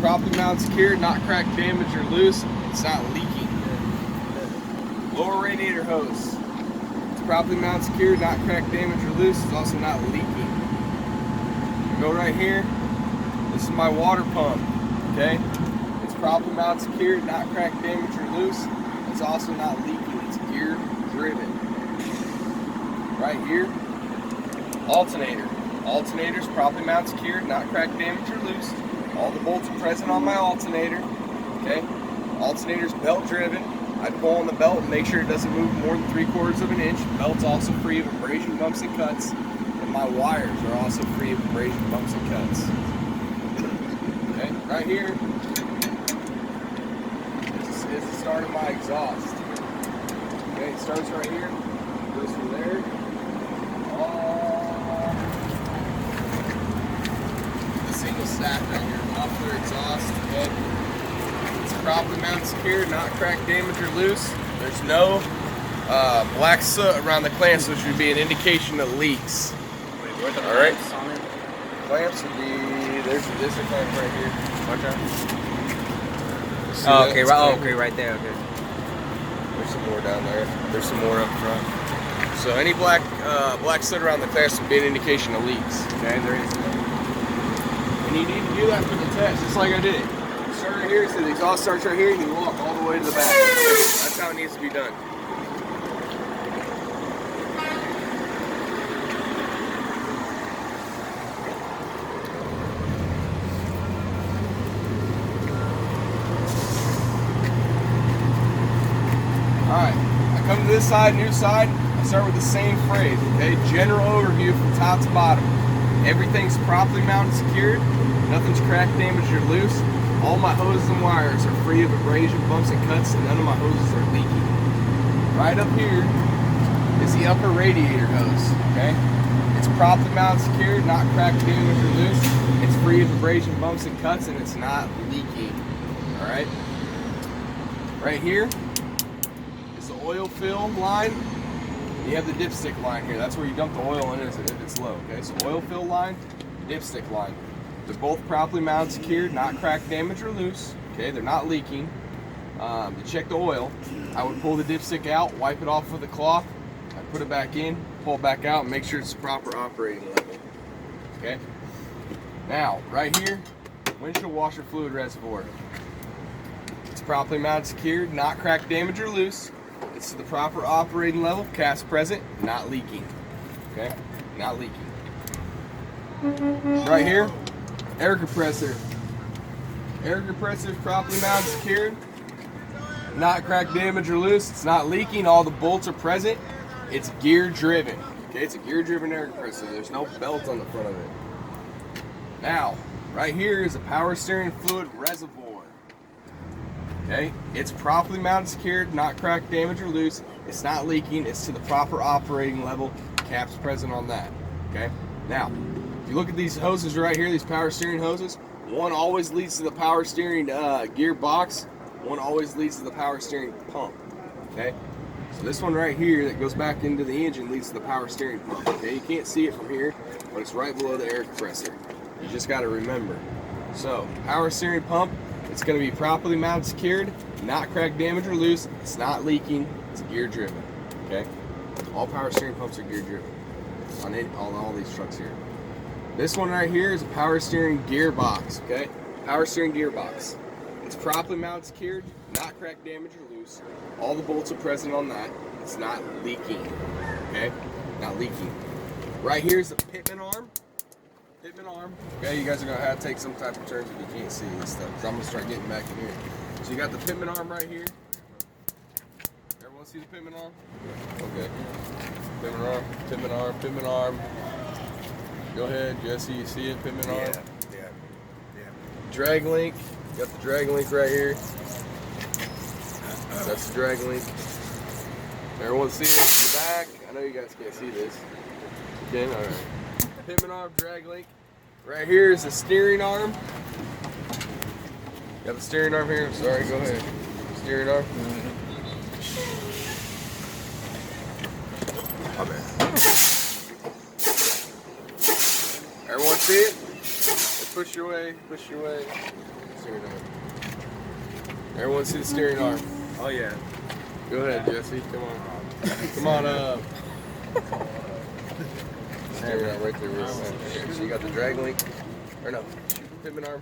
properly mounted, secured, not cracked, damaged, or loose. It's not leaking. Lower radiator hose. It's properly mounted, secured, not cracked, damaged, or loose. It's also not leaking. Go right here. This is my water pump. Okay? It's properly mounted, secured, not cracked, damaged, or loose. It's also not leaking. It's gear driven. Right here, alternator. Alternator's properly mounted, secured, not cracked, damaged, or loose. All the bolts are present on my alternator. Okay? Alternator's belt driven. I pull on the belt and make sure it doesn't move more than 3/4 of an inch. The belt's also free of abrasion, bumps, and cuts. And my wires are also free of abrasion, bumps, and cuts. Okay? Right here is the start of my exhaust. Okay? It starts right here. Goes from there. Single stack right here, muffler, exhaust, okay. It's properly mounted, secured, not cracked, damaged, or loose. There's no black soot around the clamps, which would be an indication of leaks. Wait, all right. Clamps would be there's a clamp right here. Okay. Oh, okay, right. Okay, right there. Okay. There's some more down there. There's some more up front. So any black soot around the clamps would be an indication of leaks. Okay, there is. And you need to do that for the test, just like I did. Start right here, so the exhaust starts right here, and you walk all the way to the back. That's how it needs to be done. Alright, I come to this side, new side, I start with the same phrase, okay? General overview from top to bottom. Everything's properly mounted, secured. Nothing's cracked, damaged, or loose. All my hoses and wires are free of abrasion, bumps, and cuts, and none of my hoses are leaking. Right up here is the upper radiator hose, okay? It's properly mounted, secured, not cracked, damaged, or loose. It's free of abrasion, bumps, and cuts, and it's not leaking, all right? Right here is the oil fill line. You have the dipstick line here. That's where you dump the oil in if it's low, okay? So oil fill line, dipstick line. They're both properly mounted, secured, not cracked, damaged, or loose. Okay, they're not leaking. To check the oil, I would pull the dipstick out, wipe it off with a cloth. I put it back in, pull it back out, and make sure it's the proper operating level. Okay. Now, right here, windshield washer fluid reservoir. It's properly mounted, secured, not cracked, damaged, or loose. It's to the proper operating level, caps present, not leaking. Okay, not leaking. Right here, air compressor. Air compressor is properly mounted, secured, not cracked, damaged, or loose. It's not leaking. All the bolts are present. It's gear driven. Okay, it's a gear driven air compressor. There's no belt on the front of it. Now, right here is a power steering fluid reservoir. Okay, it's properly mounted, secured, not cracked, damaged, or loose. It's not leaking. It's to the proper operating level. Caps present on that. Okay. Now, if you look at these hoses right here, these power steering hoses, one always leads to the power steering gear box. One always leads to the power steering pump. Okay. So this one right here that goes back into the engine leads to the power steering pump. Okay. You can't see it from here, but it's right below the air compressor. You just got to remember. So, power steering pump. It's going to be properly mounted, secured, not cracked, damaged, or loose. It's not leaking. It's gear driven. Okay. All power steering pumps are gear driven on all these trucks here. This one right here is a power steering gearbox. Okay. Power steering gearbox. It's properly mounted, secured, not cracked, damaged, or loose. All the bolts are present on that. It's not leaking. Okay. Not leaking. Right here is the pitman arm. Pitman arm. Okay, you guys are gonna have to take some type of turns if you can't see this stuff. Cause I'm gonna start getting back in here. So you got the pitman arm right here. Everyone see the pitman arm? Okay. Pitman arm, pitman arm, pitman arm. Go ahead, Jesse. You see it? Pitman arm. Yeah. Drag link. You got the drag link right here. That's the drag link. Everyone see it in the back? I know you guys can't see this. Okay, all right. Pitman arm, drag link. Right here is the steering arm. Got the steering arm here. Sorry, go ahead. Steering arm. My bad. Everyone see it? Let's put push your way. Steering arm. Everyone see the steering arm. Oh yeah. Go ahead, Jesse. Come on. Come on up. Steering arm right there. So you got the drag link. Or no, pivot arm.